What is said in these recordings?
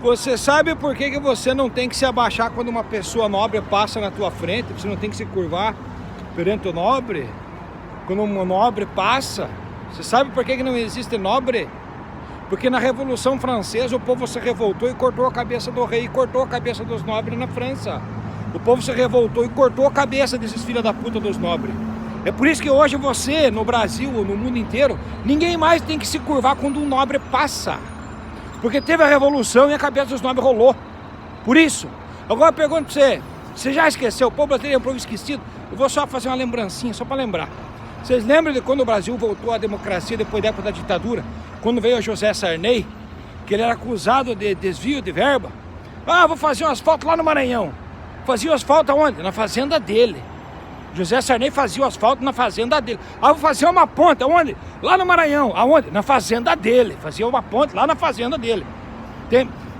Você sabe por que você não tem que se abaixar quando uma pessoa nobre passa na tua frente? Você não tem que se curvar perante o nobre? Quando um nobre passa, você sabe por que não existe nobre? Porque na Revolução Francesa o povo se revoltou e cortou a cabeça do rei, cortou a cabeça dos nobres na França. O povo se revoltou e cortou a cabeça desses filha da puta dos nobres. É por isso que hoje você, no Brasil ou no mundo inteiro, ninguém mais tem que se curvar quando um nobre passa. Porque teve a revolução e a cabeça dos nobres rolou. Por isso, agora eu pergunto pra você, você já esqueceu? O povo brasileiro é um povo esquecido? Eu vou só fazer uma lembrancinha, só para lembrar. Vocês lembram de quando o Brasil voltou à democracia depois da época da ditadura? Quando veio o José Sarney, que ele era acusado de desvio de verba. Ah, vou fazer um asfalto lá no Maranhão. Fazia o asfalto aonde? Na fazenda dele. José Sarney fazia o asfalto na fazenda dele. Ah, vou fazer uma ponte, aonde? Lá no Maranhão. Aonde? Na fazenda dele. Fazia uma ponte lá na fazenda dele.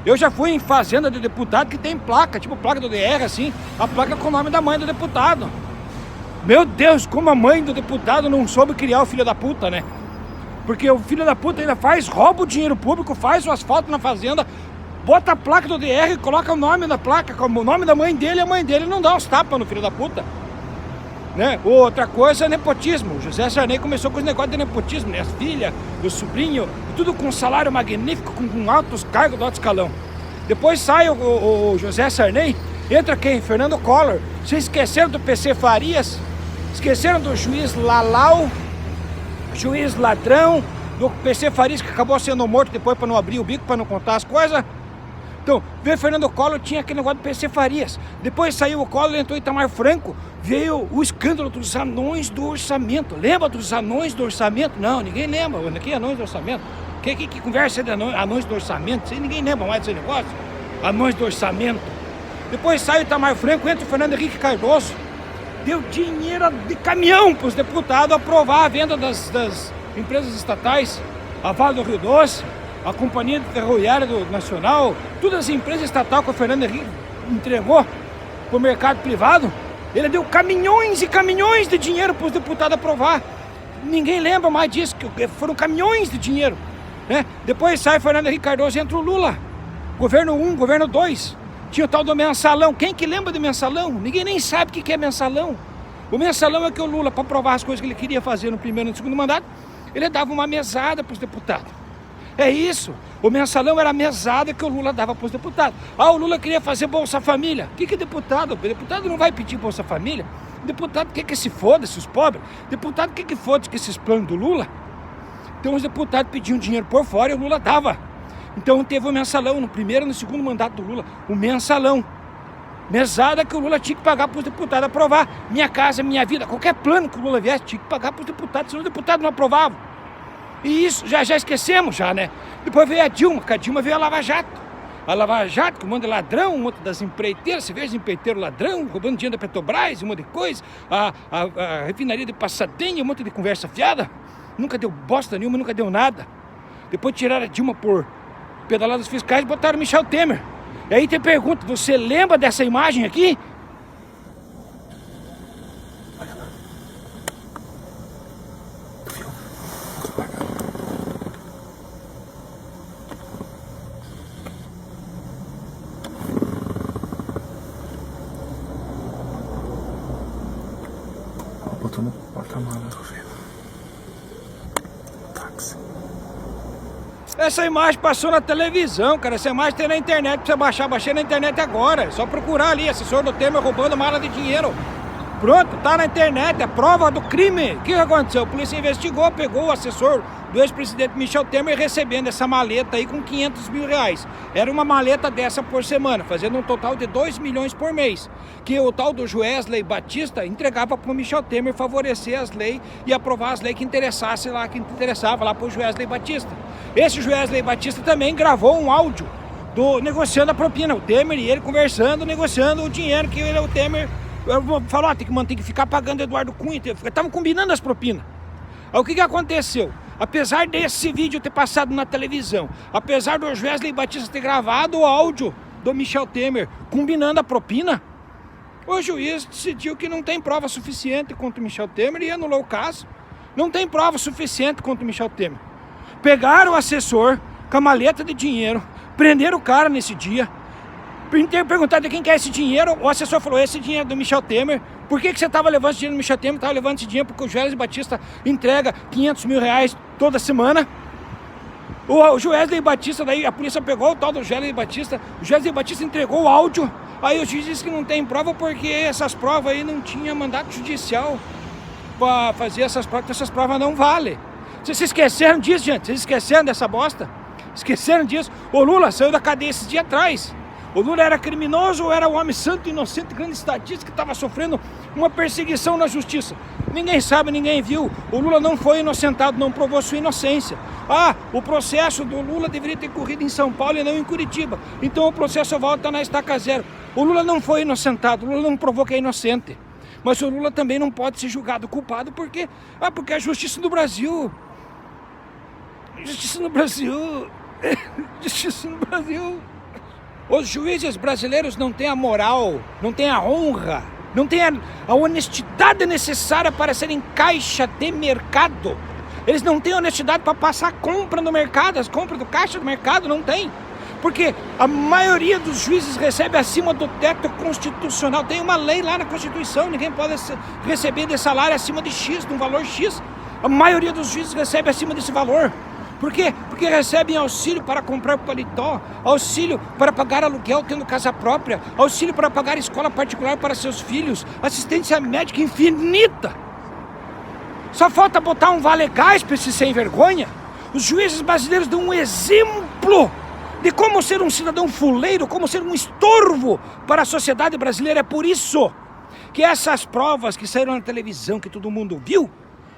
Eu já fui em fazenda de deputado que tem placa, tipo placa do DR, assim, a placa com o nome da mãe do deputado. Meu Deus, como a mãe do deputado não soube criar o filho da puta, né? Porque o filho da puta ainda rouba o dinheiro público, faz o asfalto na fazenda, bota a placa do DR, coloca o nome da placa, como o nome da mãe dele, e a mãe dele não dá os tapas no filho da puta. Né? Outra coisa é nepotismo. O José Sarney começou com os negócios de nepotismo, né? As filhas, o sobrinho, tudo com salário magnífico, com altos cargos do alto escalão. Depois sai o José Sarney, entra quem? Fernando Collor. Vocês esqueceram do PC Farias? Esqueceram do juiz Lalau, juiz ladrão, do PC Farias que acabou sendo morto depois para não abrir o bico, para não contar as coisas? Então, veio Fernando Collor, tinha aquele negócio do PC Farias. Depois saiu o Collor, entrou Itamar Franco, veio o escândalo dos anões do orçamento. Lembra dos anões do orçamento? Não, ninguém lembra. Que anões do orçamento? Que conversa de anões do orçamento? Ninguém lembra mais desse negócio. Anões do orçamento. Depois sai o Itamar Franco, entra o Fernando Henrique Cardoso. Deu dinheiro de caminhão para os deputados aprovar a venda das empresas estatais. A Vale do Rio Doce, a Companhia Ferroviária Nacional, todas as empresas estatais que o Fernando Henrique entregou para o mercado privado, ele deu caminhões e caminhões de dinheiro para os deputados aprovar. Ninguém lembra mais disso, que foram caminhões de dinheiro, né? Depois sai o Fernando Henrique Cardoso e entra o Lula. Governo 1, governo 2, tinha o tal do mensalão. Quem que lembra do mensalão? Ninguém nem sabe o que é mensalão. O mensalão é que o Lula, para aprovar as coisas que ele queria fazer no primeiro e no segundo mandato, ele dava uma mesada para os deputados. É isso, o mensalão era a mesada que o Lula dava para os deputados. Ah, o Lula queria fazer Bolsa Família. O que é deputado? O deputado não vai pedir Bolsa Família. O deputado quer que se foda-se os pobres. O deputado quer que foda-se que esses planos do Lula. Então os deputados pediam dinheiro por fora e o Lula dava. Então teve o mensalão no primeiro e no segundo mandato do Lula. O mensalão. Mesada que o Lula tinha que pagar para os deputados aprovar. Minha Casa, Minha Vida. Qualquer plano que o Lula viesse tinha que pagar para os deputados, senão os deputados não aprovavam. E isso já esquecemos, né? Depois veio a Dilma, que a Dilma veio a Lava Jato. A Lava Jato, que um monte de ladrão, um monte das empreiteiras, você vê os empreiteiros ladrão, roubando dinheiro da Petrobras, um monte de coisa. A refinaria de Passadenha, um monte de conversa fiada. Nunca deu bosta nenhuma, nunca deu nada. Depois tiraram a Dilma por pedaladas fiscais e botaram Michel Temer. E aí te pergunto, você lembra dessa imagem aqui? Botou no porta-malas, Rogério. Táxi. Essa imagem passou na televisão, cara. Essa imagem tem na internet pra você baixar. Baixei na internet agora. É só procurar ali, assessor do Temer roubando mala de dinheiro. Pronto, tá na internet, é prova do crime. O que aconteceu? A polícia investigou, pegou o assessor do ex-presidente Michel Temer recebendo essa maleta aí com 500 mil reais. Era uma maleta dessa por semana, fazendo um total de 2 milhões por mês. Que o tal do Joesley Batista entregava pro Michel Temer favorecer as leis e aprovar as leis que interessava lá pro Joesley Batista. Esse Joesley Batista também gravou um áudio negociando a propina. O Temer e ele conversando, negociando o dinheiro que o Temer falou, tem que ficar pagando Eduardo Cunha. Estavam combinando as propinas. Aí o que aconteceu? Apesar desse vídeo ter passado na televisão, apesar do Joesley Batista ter gravado o áudio do Michel Temer combinando a propina, o juiz decidiu que não tem prova suficiente contra o Michel Temer e anulou o caso. Não tem prova suficiente contra o Michel Temer. Pegaram o assessor com a maleta de dinheiro, Prenderam o cara nesse dia. Perguntaram de quem que é esse dinheiro. O assessor falou, esse dinheiro é do Michel Temer. Por que você estava levando esse dinheiro do Michel Temer? Estava levando esse dinheiro porque o Joesley Batista entrega 500 mil reais toda semana. O Joesley Batista, daí a polícia pegou o tal do Joesley Batista. O Joesley Batista entregou o áudio. Aí o juiz disse que não tem prova porque essas provas aí não tinha mandato judicial para fazer essas provas, então essas provas não valem. Vocês se esqueceram disso, gente? Vocês esqueceram dessa bosta? Esqueceram disso? O Lula saiu da cadeia esses dias atrás. O Lula era criminoso ou era um homem santo, inocente, grande estatista que estava sofrendo uma perseguição na justiça? Ninguém sabe, ninguém viu. O Lula não foi inocentado, não provou sua inocência. Ah, o processo do Lula deveria ter corrido em São Paulo e não em Curitiba. Então o processo volta na estaca zero. O Lula não foi inocentado, o Lula não provou que é inocente. Mas o Lula também não pode ser julgado culpado porque a justiça do Brasil... Justiça no Brasil... Justiça no Brasil... Os juízes brasileiros não têm a moral, não têm a honra, não têm a honestidade necessária para serem caixa de mercado. Eles não têm honestidade para passar a compra no mercado, as compras do caixa do mercado não tem. Porque a maioria dos juízes recebe acima do teto constitucional. Tem uma lei lá na Constituição, ninguém pode receber de salário acima de X, de um valor X. A maioria dos juízes recebe acima desse valor. Por quê? Porque recebem auxílio para comprar paletó, auxílio para pagar aluguel tendo casa própria, auxílio para pagar escola particular para seus filhos, assistência médica infinita. Só falta botar um vale-gás para esse sem vergonha. Os juízes brasileiros dão um exemplo de como ser um cidadão fuleiro, como ser um estorvo para a sociedade brasileira. É por isso que essas provas que saíram na televisão, que todo mundo viu,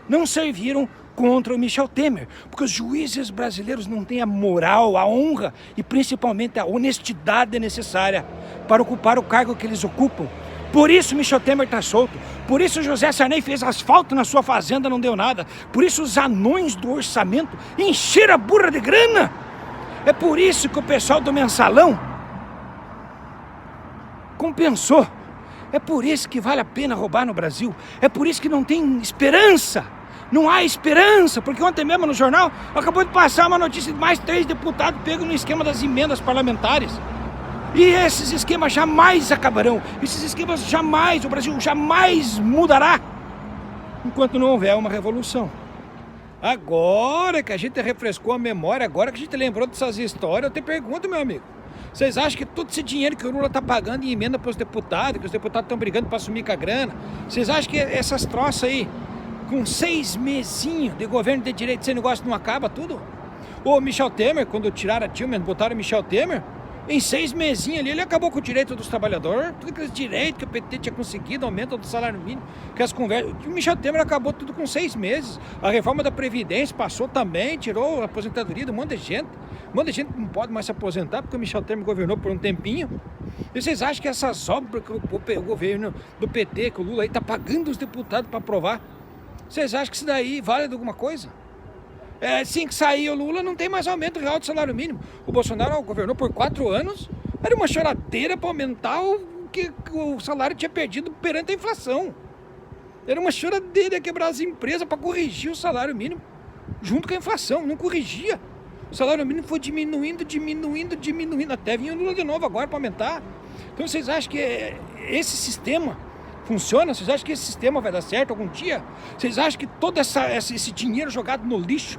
não serviram contra o Michel Temer, porque os juízes brasileiros não têm a moral, a honra e principalmente a honestidade necessária para ocupar o cargo que eles ocupam. Por isso Michel Temer está solto, por isso José Sarney fez asfalto na sua fazenda, não deu nada, por isso os anões do orçamento encheram a burra de grana. É por isso que o pessoal do mensalão compensou. É por isso que vale a pena roubar no Brasil. É por isso que não tem esperança. Não há esperança, porque ontem mesmo no jornal acabou de passar uma notícia de mais 3 deputados pegos no esquema das emendas parlamentares. E esses esquemas jamais acabarão. Esses esquemas jamais, o Brasil jamais mudará enquanto não houver uma revolução. Agora que a gente refrescou a memória, agora que a gente lembrou dessas histórias, eu te pergunto, meu amigo. Vocês acham que todo esse dinheiro que o Lula está pagando em emenda para os deputados, que os deputados estão brigando para assumir com a grana, vocês acham que essas troças aí, com 6 mesinhos de governo de direito, esse negócio não acaba tudo? O Michel Temer, quando tiraram a Dilma, botaram o Michel Temer, em 6 mesinhos ali, ele acabou com o direito dos trabalhadores, tudo aqueles direitos que o PT tinha conseguido, aumento do salário mínimo, que as conversas... O Michel Temer acabou tudo com 6 meses. A reforma da Previdência passou também, tirou a aposentadoria de um monte de gente. Um monte de gente não pode mais se aposentar porque o Michel Temer governou por um tempinho. E vocês acham que essas obras que o governo do PT, que o Lula aí está pagando os deputados para aprovar, vocês acham que isso daí vale de alguma coisa? Assim que sair o Lula, não tem mais aumento real do salário mínimo. O Bolsonaro governou por 4 anos, era uma choradeira para aumentar o que o salário tinha perdido perante a inflação. Era uma choradeira quebrar as empresas para corrigir o salário mínimo, junto com a inflação, não corrigia. O salário mínimo foi diminuindo, até vinha o Lula de novo agora para aumentar. Então vocês acham que esse sistema funciona? Vocês acham que esse sistema vai dar certo algum dia? Vocês acham que todo esse dinheiro jogado no lixo,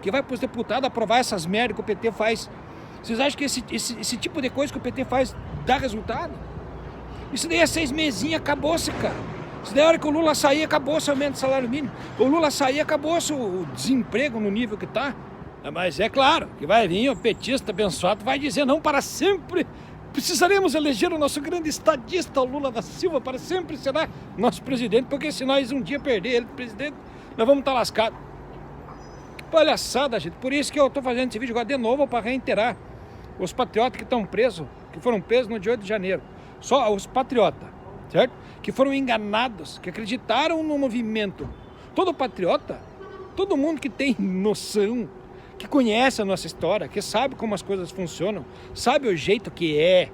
que vai para os deputados aprovar essas merdas que o PT faz, vocês acham que esse tipo de coisa que o PT faz dá resultado? Isso daí é 6 mesinhos, acabou-se, cara. Isso daí a hora que o Lula sair, acabou-se o aumento do salário mínimo. O Lula sair, acabou-se o desemprego no nível que está. Mas é claro que vai vir o petista abençoado, vai dizer não para sempre. Precisaremos eleger o nosso grande estadista, o Lula da Silva, para sempre será nosso presidente, porque se nós um dia perder ele presidente, nós vamos estar lascados. Palhaçada, gente. Por isso que eu estou fazendo esse vídeo agora de novo para reiterar os patriotas que estão presos, que foram presos no dia 8 de janeiro. Só os patriotas, certo? Que foram enganados, que acreditaram no movimento. Todo patriota, todo mundo que tem noção, que conhece a nossa história, que sabe como as coisas funcionam, sabe o jeito que é,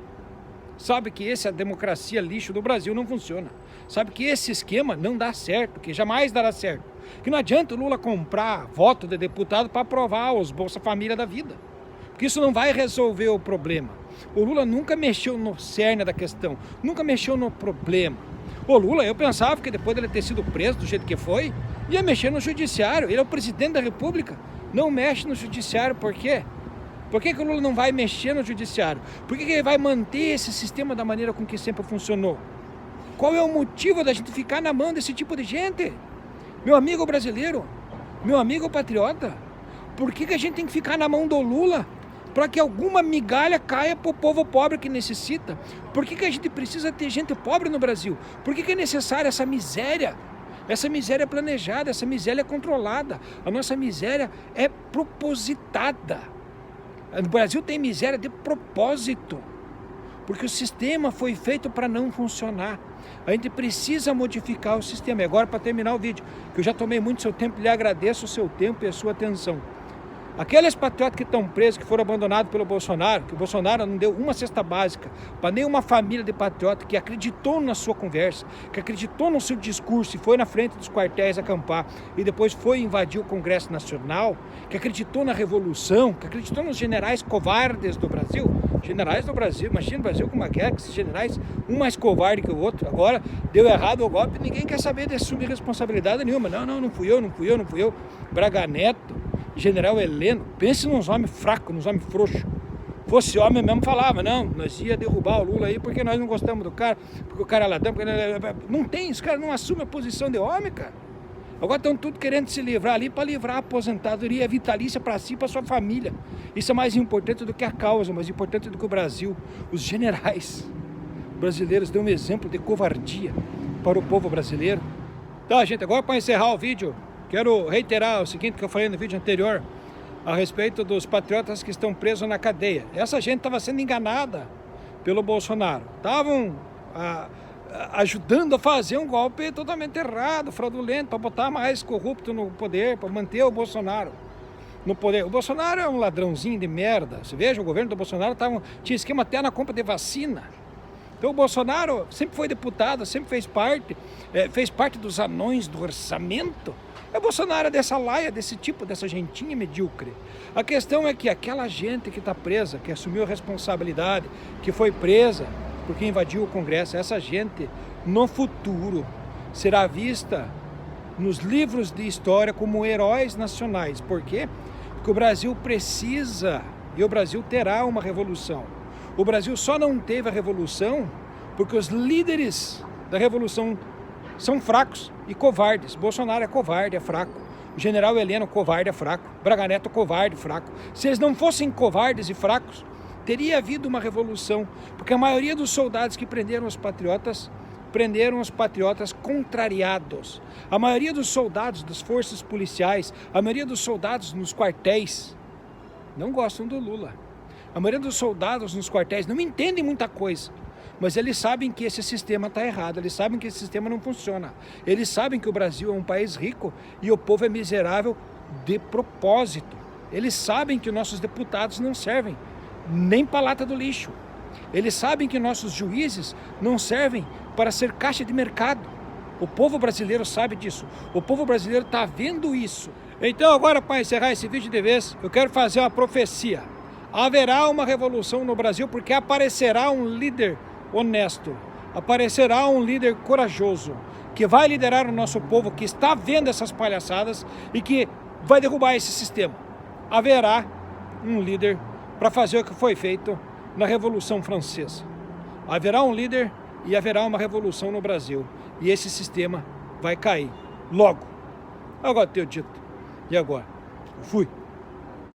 sabe que essa democracia lixo do Brasil não funciona, sabe que esse esquema não dá certo, que jamais dará certo, que não adianta o Lula comprar voto de deputado para aprovar os Bolsa Família da vida, porque isso não vai resolver o problema. O Lula nunca mexeu no cerne da questão, nunca mexeu no problema. O Lula, eu pensava que depois dele ter sido preso do jeito que foi, ia mexer no judiciário. Ele é o presidente da República, não mexe no judiciário. Por quê? Por que o Lula não vai mexer no judiciário? Por que ele vai manter esse sistema da maneira com que sempre funcionou? Qual é o motivo da gente ficar na mão desse tipo de gente? Meu amigo brasileiro, meu amigo patriota, por que a gente tem que ficar na mão do Lula para que alguma migalha caia para o povo pobre que necessita? Por que a gente precisa ter gente pobre no Brasil? Por que é necessária essa miséria? Essa miséria é planejada, essa miséria é controlada. A nossa miséria é propositada. O Brasil tem miséria de propósito, porque o sistema foi feito para não funcionar. A gente precisa modificar o sistema. E agora, para terminar o vídeo, que eu já tomei muito seu tempo, lhe agradeço o seu tempo e a sua atenção. Aqueles patriotas que estão presos, que foram abandonados pelo Bolsonaro, que o Bolsonaro não deu uma cesta básica para nenhuma família de patriota que acreditou na sua conversa, que acreditou no seu discurso e foi na frente dos quartéis acampar e depois foi invadir o Congresso Nacional, que acreditou na Revolução, que acreditou nos generais covardes do Brasil. Generais do Brasil, imagina o Brasil com uma guerra, que esses generais, um mais covarde que o outro. Agora deu errado o golpe, ninguém quer saber de assumir responsabilidade nenhuma. Não fui eu. Braga Neto, General Heleno, pense nos homens fracos, nos homens frouxos. Fosse homem mesmo falava, não, nós ia derrubar o Lula aí porque nós não gostamos do cara, porque o cara é ladrão, porque não tem, os caras não assumem a posição de homem, cara. Agora estão tudo querendo se livrar ali para livrar a aposentadoria vitalícia para si e para sua família. Isso é mais importante do que a causa, mais importante do que o Brasil. Os generais brasileiros dão um exemplo de covardia para o povo brasileiro. Tá, gente, agora para encerrar o vídeo, quero reiterar o seguinte que eu falei no vídeo anterior a respeito dos patriotas que estão presos na cadeia. Essa gente estava sendo enganada pelo Bolsonaro. Estavam ajudando a fazer um golpe totalmente errado, fraudulento, para botar mais corrupto no poder, para manter o Bolsonaro no poder. O Bolsonaro é um ladrãozinho de merda. Você veja, o governo do Bolsonaro tinha esquema até na compra de vacina. Então o Bolsonaro sempre foi deputado, sempre fez parte dos anões do orçamento. O Bolsonaro é dessa laia, desse tipo, dessa gentinha medíocre. A questão é que aquela gente que está presa, que assumiu a responsabilidade, que foi presa porque invadiu o Congresso, essa gente, no futuro, será vista nos livros de história como heróis nacionais. Por quê? Porque o Brasil precisa, e o Brasil terá uma revolução. O Brasil só não teve a revolução porque os líderes da revolução são fracos e covardes. Bolsonaro é covarde, é fraco. O general Heleno, covarde, é fraco. Braga Neto, covarde, fraco. Se eles não fossem covardes e fracos, teria havido uma revolução, porque a maioria dos soldados que prenderam os patriotas contrariados. A maioria dos soldados das forças policiais, a maioria dos soldados nos quartéis não gostam do Lula. A maioria dos soldados nos quartéis não entendem muita coisa, mas eles sabem que esse sistema está errado, eles sabem que esse sistema não funciona. Eles sabem que o Brasil é um país rico e o povo é miserável de propósito. Eles sabem que nossos deputados não servem nem para lata do lixo. Eles sabem que nossos juízes não servem para ser caixa de mercado. O povo brasileiro sabe disso. O povo brasileiro está vendo isso. Então agora, para encerrar esse vídeo de vez, eu quero fazer uma profecia. Haverá uma revolução no Brasil porque aparecerá um líder honesto, aparecerá um líder corajoso, que vai liderar o nosso povo, que está vendo essas palhaçadas e que vai derrubar esse sistema. Haverá um líder para fazer o que foi feito na Revolução Francesa. Haverá um líder e haverá uma revolução no Brasil. E esse sistema vai cair logo. Agora tenho dito. E agora? Eu fui.